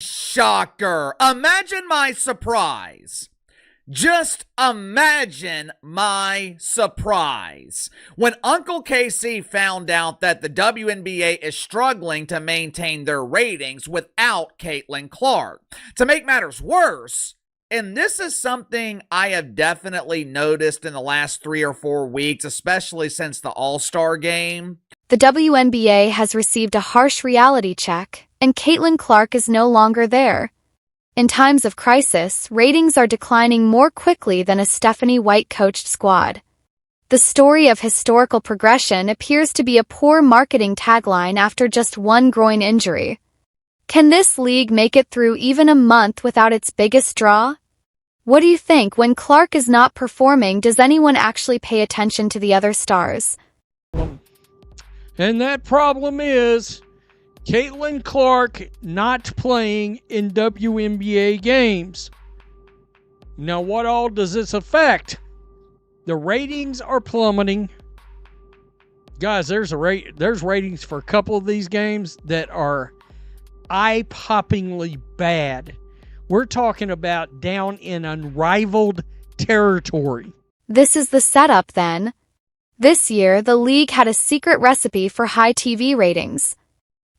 Shocker. Imagine my surprise. Just imagine my surprise when Uncle Casey found out that the WNBA is struggling to maintain their ratings without Caitlin Clark. To make matters worse, and this is something I have definitely noticed in the last 3 or 4 weeks, especially since the All-Star game, the WNBA has received a harsh reality check, and Caitlin Clark is no longer there. In times of crisis, ratings are declining more quickly than a Stephanie White-coached squad. The story of historical progression appears to be a poor marketing tagline after just one groin injury. Can this league make it through even a month without its biggest draw? What do you think? When Clark is not performing, does anyone actually pay attention to the other stars? And that problem is Caitlin Clark not playing in WNBA games. Now, what all does this affect? The ratings are plummeting. Guys, there's ratings for a couple of these games that are eye-poppingly bad. We're talking about down in unrivaled territory. This is the setup then. This year, the league had a secret recipe for high TV ratings.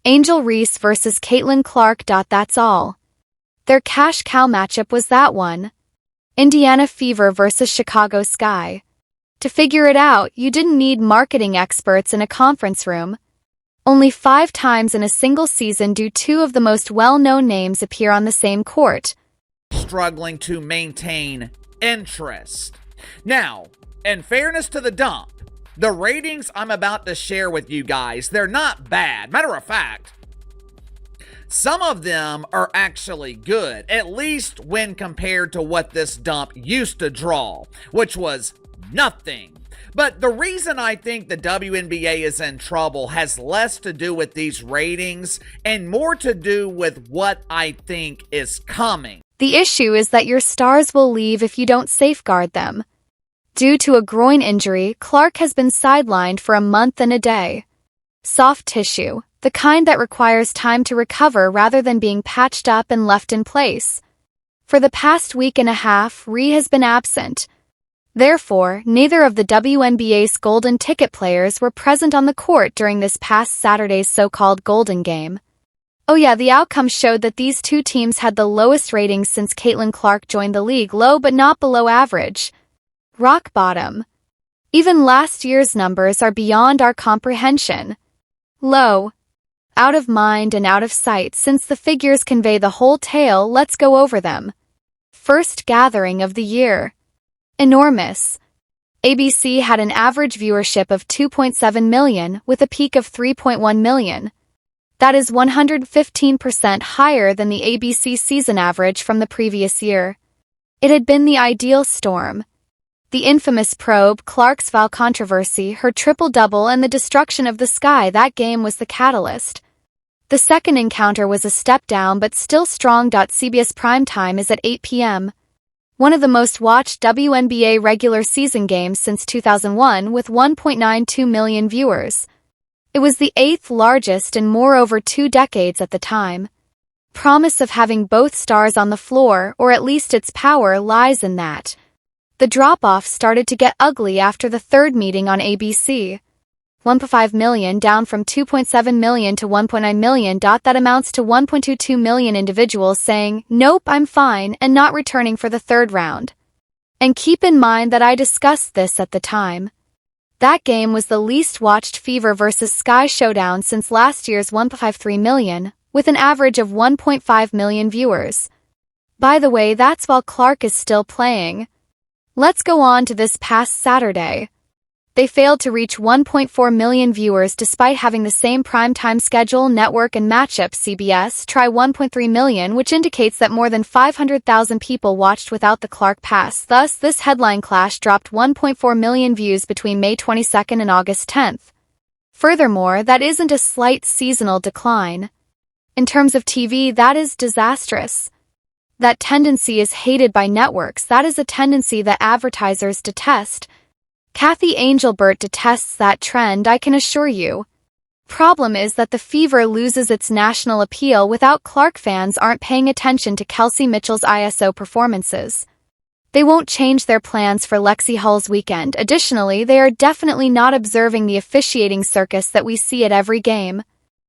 Angel Reese versus Caitlin Clark. That's all. Their cash cow matchup was that one. Indiana Fever versus Chicago Sky. To figure it out, you didn't need marketing experts in a conference room. Only 5 times in a single season do 2 of the most well-known names appear on the same court. Struggling to maintain interest. Now, in fairness to the dump, the ratings I'm about to share with you guys, they're not bad. Matter of fact, some of them are actually good, at least when compared to what this dump used to draw, which was nothing. But the reason I think the WNBA is in trouble has less to do with these ratings and more to do with what I think is coming. The issue is that your stars will leave if you don't safeguard them. Due to a groin injury, Clark has been sidelined for a month and a day. Soft tissue, the kind that requires time to recover rather than being patched up and left in place. For the past week and a half, Rhee has been absent. Therefore, neither of the WNBA's golden ticket players were present on the court during this past Saturday's so-called Golden Game. Oh yeah, the outcome showed that these 2 teams had the lowest ratings since Caitlin Clark joined the league, low but not below average. Rock bottom. Even last year's numbers are beyond our comprehension. Low. Out of mind and out of sight. Since the figures convey the whole tale, let's go over them. First gathering of the year. Enormous. ABC had an average viewership of 2.7 million with a peak of 3.1 million. That is 115% higher than the ABC season average from the previous year. It had been the ideal storm. The infamous probe, Clark's foul controversy, her triple-double, and the destruction of the sky, that game was the catalyst. The second encounter was a step down but still strong. CBS primetime is at 8 p.m. One of the most watched WNBA regular season games since 2001 with 1.92 million viewers. It was the 8th largest in more over 2 decades at the time. Promise of having both stars on the floor, or at least its power, lies in that. The drop-off started to get ugly after the third meeting on ABC. 1.5 million down from 2.7 million to 1.9 million. That amounts to 1.22 million individuals saying, "Nope, I'm fine," and not returning for the third round. And keep in mind that I discussed this at the time. That game was the least watched Fever vs. Sky showdown since last year's 1.53 million, with an average of 1.5 million viewers. By the way, that's while Clark is still playing. Let's go on to this past Saturday. They failed to reach 1.4 million viewers despite having the same primetime schedule, network, and matchup. CBS try 1.3 million, which indicates that more than 500,000 people watched without the Clark pass. Thus, this headline clash dropped 1.4 million views between May 22nd and August 10th. Furthermore, that isn't a slight seasonal decline. In terms of TV, that is disastrous. That tendency is hated by networks. That is a tendency that advertisers detest. Kathy Angelbert detests that trend, I can assure you. Problem is that the Fever loses its national appeal without Clark. Fans aren't paying attention to Kelsey Mitchell's ISO performances. They won't change their plans for Lexi Hull's weekend. Additionally, they are definitely not observing the officiating circus that we see at every game.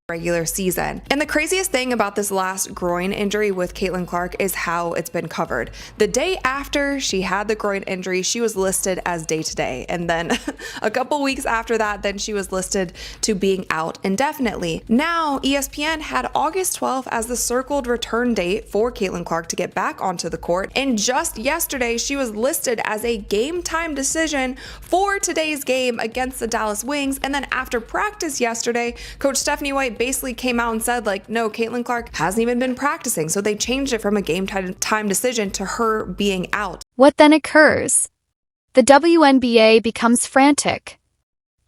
Regular season. And the craziest thing about this last groin injury with Caitlin Clark is how it's been covered. The day after she had the groin injury, she was listed as day-to-day. And then a couple weeks after that, then she was listed to being out indefinitely. Now, ESPN had August 12th as the circled return date for Caitlin Clark to get back onto the court. And just yesterday, she was listed as a game time decision for today's game against the Dallas Wings. And then after practice yesterday, Coach Stephanie White basically came out and said, like, no, Caitlin Clark hasn't even been practicing. So they changed it from a game time decision to her being out. What then occurs? The WNBA becomes frantic.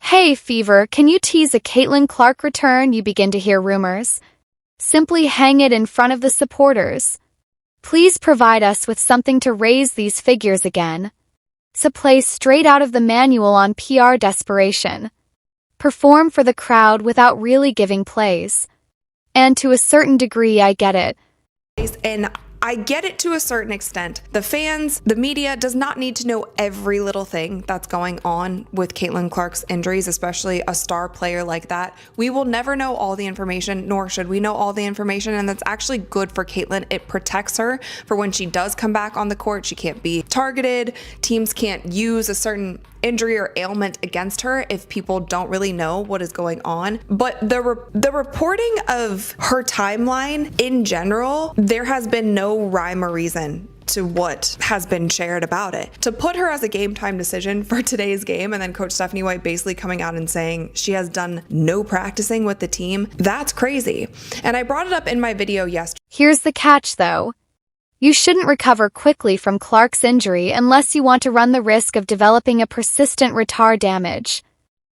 Hey, Fever, can you tease a Caitlin Clark return? You begin to hear rumors. Simply hang it in front of the supporters. Please provide us with something to raise these figures again. So play straight out of the manual on PR desperation. Perform for the crowd without really giving plays. And to a certain degree, I get it. And I get it to a certain extent. The fans, the media does not need to know every little thing that's going on with Caitlin Clark's injuries, especially a star player like that. We will never know all the information, nor should we know all the information, and that's actually good for Caitlin. It protects her for when she does come back on the court. She can't be targeted. Teams can't use a certain injury or ailment against her if people don't really know what is going on. But the reporting of her timeline in general, there has been no rhyme or reason to what has been shared about it. To put her as a game time decision for today's game, and then Coach Stephanie White basically coming out and saying she has done no practicing with the team, that's crazy. And I brought it up in my video yesterday. Here's the catch, though. You shouldn't recover quickly from Clark's injury unless you want to run the risk of developing a persistent retar damage.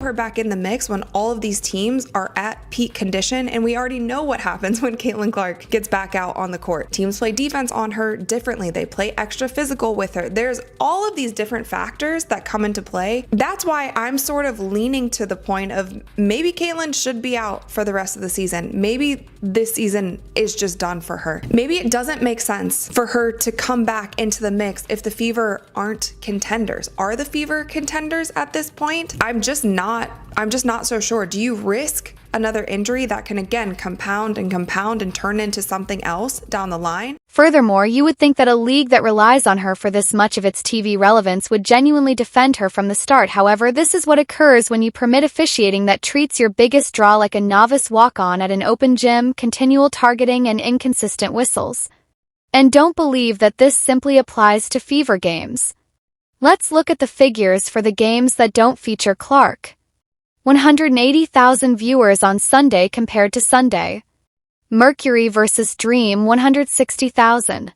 Her back in the mix when all of these teams are at peak condition, and we already know what happens when Caitlin Clark gets back out on the court. Teams play defense on her differently. They play extra physical with her. There's all of these different factors that come into play. That's why I'm sort of leaning to the point of maybe Caitlin should be out for the rest of the season. Maybe this season is just done for her. Maybe it doesn't make sense for her to come back into the mix if the Fever aren't contenders. Are the Fever contenders at this point? I'm just not so sure. Do you risk another injury that can again compound and turn into something else down the line? Furthermore, you would think that a league that relies on her for this much of its TV relevance would genuinely defend her from the start. However, this is what occurs when you permit officiating that treats your biggest draw like a novice walk-on at an open gym, continual targeting, and inconsistent whistles. And don't believe that this simply applies to Fever games. Let's look at the figures for the games that don't feature Clark. 180,000 viewers on Sunday compared to Sunday. Mercury vs. Dream, 160,000.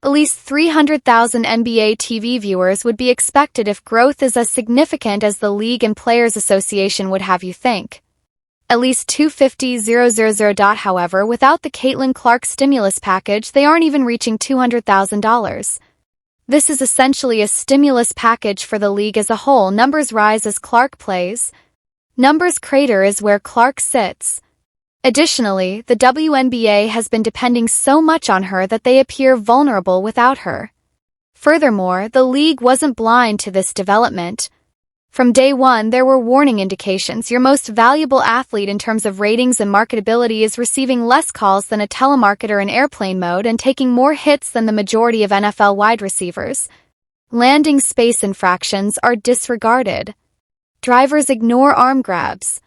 At least 300,000 NBA TV viewers would be expected if growth is as significant as the League and Players Association would have you think. At least 250,000. However, without the Caitlin Clark stimulus package, they aren't even reaching $200,000. This is essentially a stimulus package for the league as a whole. Numbers rise as Clark plays. Numbers crater is where Clark sits. Additionally, the WNBA has been depending so much on her that they appear vulnerable without her. Furthermore, the league wasn't blind to this development. From day one, there were warning indications. Your most valuable athlete in terms of ratings and marketability is receiving less calls than a telemarketer in airplane mode and taking more hits than the majority of NFL wide receivers. Landing space infractions are disregarded. Drivers ignore arm grabs.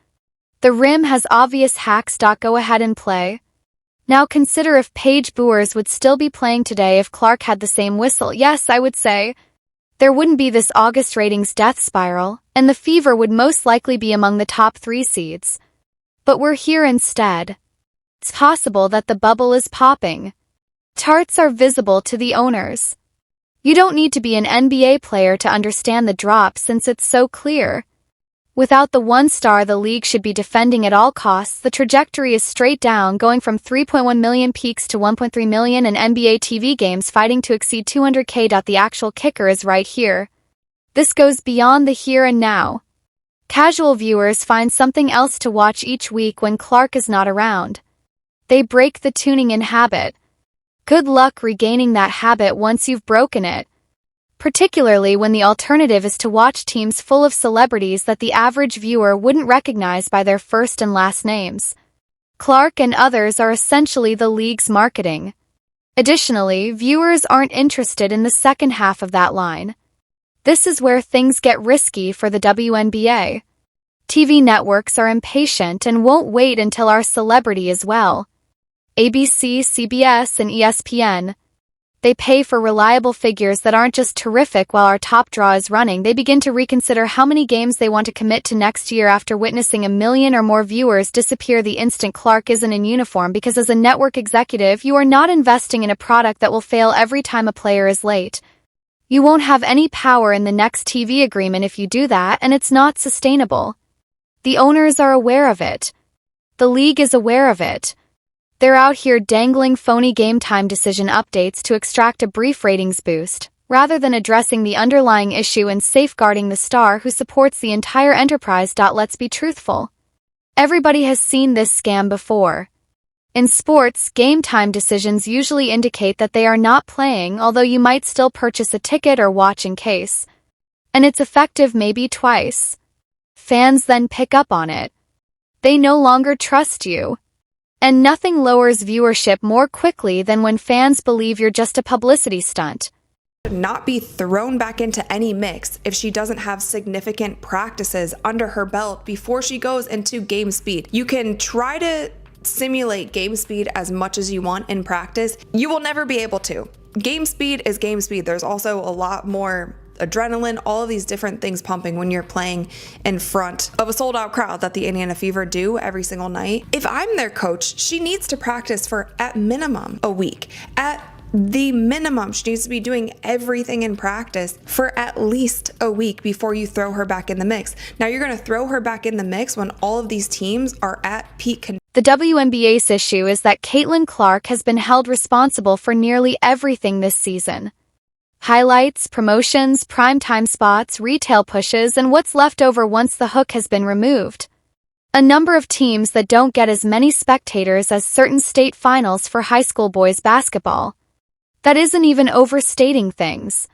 The rim has obvious hacks. Go ahead and play. Now consider if Paige Buers would still be playing today if Clark had the same whistle. Yes, I would say. There wouldn't be this August ratings death spiral, and the Fever would most likely be among the top 3 seeds. But we're here instead. It's possible that the bubble is popping. Charts are visible to the owners. You don't need to be an NBA player to understand the drop since it's so clear. Without the one star the league should be defending at all costs, the trajectory is straight down, going from 3.1 million peaks to 1.3 million in NBA TV games fighting to exceed 200K. The actual kicker is right here. This goes beyond the here and now. Casual viewers find something else to watch each week when Clark is not around. They break the tuning in habit. Good luck regaining that habit once you've broken it, particularly when the alternative is to watch teams full of celebrities that the average viewer wouldn't recognize by their first and last names. Clark and others are essentially the league's marketing. Additionally, viewers aren't interested in the second half of that line. This is where things get risky for the WNBA. TV networks are impatient and won't wait until our celebrity is well. ABC, CBS, and ESPN. They pay for reliable figures that aren't just terrific while our top draw is running. They begin to reconsider how many games they want to commit to next year after witnessing 1 million or more viewers disappear the instant Clark isn't in uniform, because as a network executive, you are not investing in a product that will fail every time a player is late. You won't have any power in the next TV agreement if you do that, and it's not sustainable. The owners are aware of it. The league is aware of it. They're out here dangling phony game time decision updates to extract a brief ratings boost, rather than addressing the underlying issue and safeguarding the star who supports the entire enterprise. Let's be truthful. Everybody has seen this scam before. In sports, game time decisions usually indicate that they are not playing, although you might still purchase a ticket or watch in case. And it's effective maybe twice. Fans then pick up on it. They no longer trust you. And nothing lowers viewership more quickly than when fans believe you're just a publicity stunt. Not be thrown back into any mix if she doesn't have significant practices under her belt before she goes into game speed. You can try to simulate game speed as much as you want in practice. You will never be able to. Game speed is game speed. There's also a lot more adrenaline, all of these different things pumping when you're playing in front of a sold-out crowd that the Indiana Fever do every single night. If I'm their coach, she needs to practice for at minimum a week. At the minimum, she needs to be doing everything in practice for at least a week before you throw her back in the mix. Now you're going to throw her back in the mix when all of these teams are at peak condition. The WNBA's issue is that Caitlin Clark has been held responsible for nearly everything this season. Highlights, promotions, primetime spots, retail pushes, and what's left over once the hook has been removed. A number of teams that don't get as many spectators as certain state finals for high school boys basketball. That isn't even overstating things.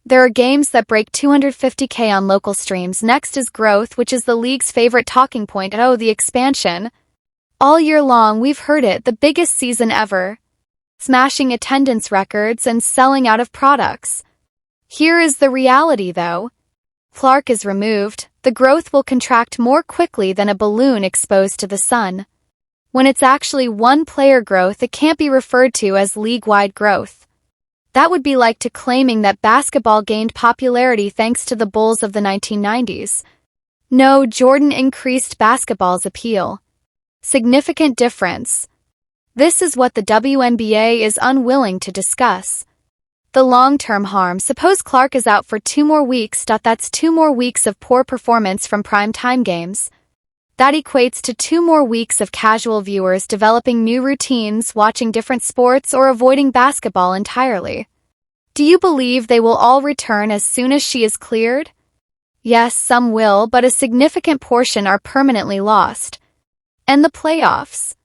There are games that break 250K on local streams. Next is growth, which is the league's favorite talking point. Oh, the expansion. All year long we've heard it, the biggest season ever. Smashing attendance records and selling out of products. Here is the reality though. Clark is removed, the growth will contract more quickly than a balloon exposed to the sun. When it's actually one player growth, it can't be referred to as league-wide growth. That would be like to claiming that basketball gained popularity thanks to the Bulls of the 1990s. No, Jordan increased basketball's appeal. Significant difference. This is what the WNBA is unwilling to discuss. The long-term harm. Suppose Clark is out for 2 more weeks. That's 2 more weeks of poor performance from prime-time games. That equates to 2 more weeks of casual viewers developing new routines, watching different sports, or avoiding basketball entirely. Do you believe they will all return as soon as she is cleared? Yes, some will, but a significant portion are permanently lost. And the playoffs?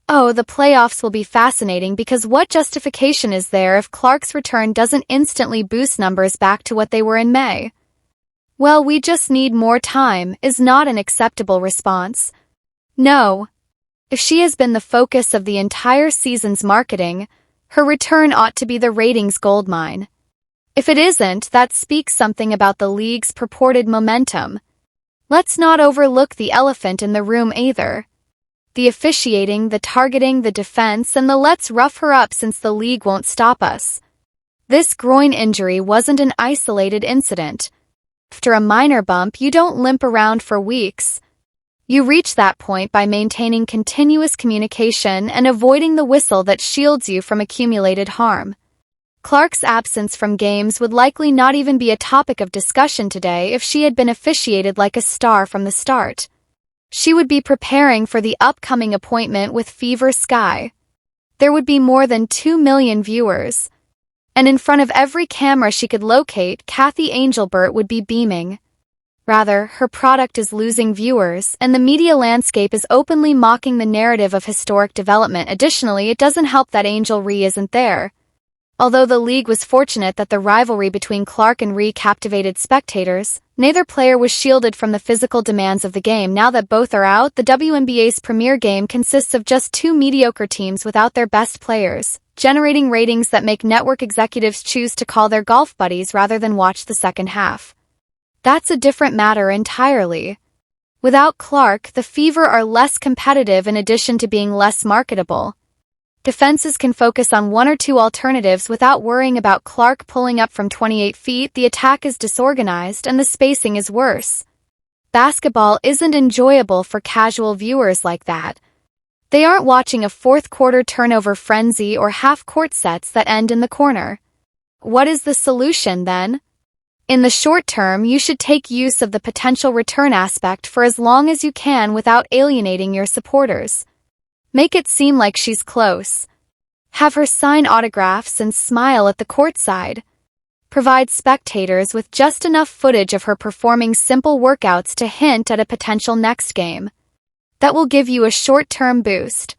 Oh, the playoffs will be fascinating, because what justification is there if Clark's return doesn't instantly boost numbers back to what they were in May? Well, we just need more time is not an acceptable response. No. If she has been the focus of the entire season's marketing, her return ought to be the ratings goldmine. If it isn't, that speaks something about the league's purported momentum. Let's not overlook the elephant in the room either. The officiating, the targeting, the defense, and the let's rough her up since the league won't stop us. This groin injury wasn't an isolated incident. After a minor bump, you don't limp around for weeks. You reach that point by maintaining continuous communication and avoiding the whistle that shields you from accumulated harm. Clark's absence from games would likely not even be a topic of discussion today if she had been officiated like a star from the start. She would be preparing for the upcoming appointment with Fever Sky. There would be more than 2 million viewers. And in front of every camera she could locate, Kathy Angelbert would be beaming. Rather, her product is losing viewers, and the media landscape is openly mocking the narrative of historic development. Additionally, it doesn't help that Angel Rhee isn't there. Although the league was fortunate that the rivalry between Clark and Rhee captivated spectators, neither player was shielded from the physical demands of the game. Now that both are out, the WNBA's premier game consists of just two mediocre teams without their best players, generating ratings that make network executives choose to call their golf buddies rather than watch the second half. That's a different matter entirely. Without Clark, the Fever are less competitive in addition to being less marketable. Defenses can focus on one or two alternatives without worrying about Clark pulling up from 28 feet. The attack is disorganized and the spacing is worse. Basketball isn't enjoyable for casual viewers like that. They aren't watching a fourth-quarter turnover frenzy or half-court sets that end in the corner. What is the solution, then? In the short term, you should take use of the potential return aspect for as long as you can without alienating your supporters. Make it seem like she's close. Have her sign autographs and smile at the courtside. Provide spectators with just enough footage of her performing simple workouts to hint at a potential next game. That will give you a short-term boost.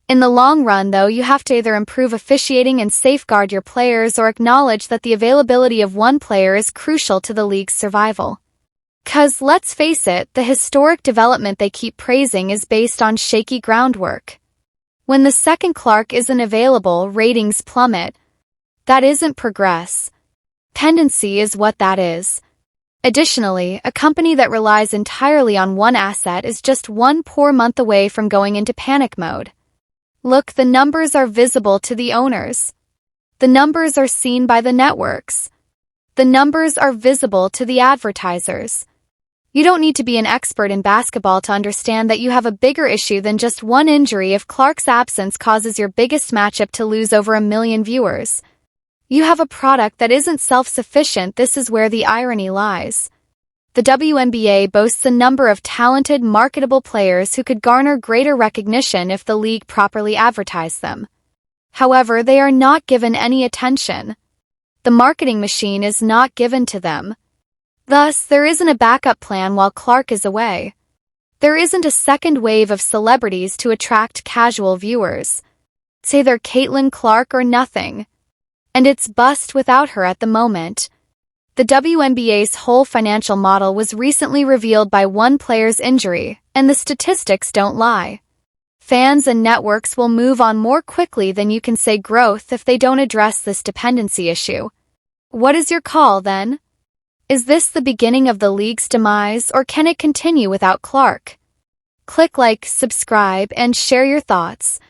In the long run, though, you have to either improve officiating and safeguard your players or acknowledge that the availability of one player is crucial to the league's survival. 'Cause, let's face it, the historic development they keep praising is based on shaky groundwork. When the second Clark isn't available, ratings plummet. That isn't progress. Tendency is what that is. Additionally, a company that relies entirely on one asset is just one poor month away from going into panic mode. Look, the numbers are visible to the owners. The numbers are seen by the networks. The numbers are visible to the advertisers. You don't need to be an expert in basketball to understand that you have a bigger issue than just one injury if Clark's absence causes your biggest matchup to lose over 1 million viewers. You have a product that isn't self-sufficient. This is where the irony lies. The WNBA boasts a number of talented, marketable players who could garner greater recognition if the league properly advertised them. However, they are not given any attention. The marketing machine is not given to them. Thus, there isn't a backup plan while Clark is away. There isn't a second wave of celebrities to attract casual viewers. Say they're Caitlin Clark or nothing. And it's bust without her at the moment. The WNBA's whole financial model was recently revealed by one player's injury, and the statistics don't lie. Fans and networks will move on more quickly than you can say growth if they don't address this dependency issue. What is your call, then? Is this the beginning of the league's demise, or can it continue without Clark? Click like, subscribe, and share your thoughts.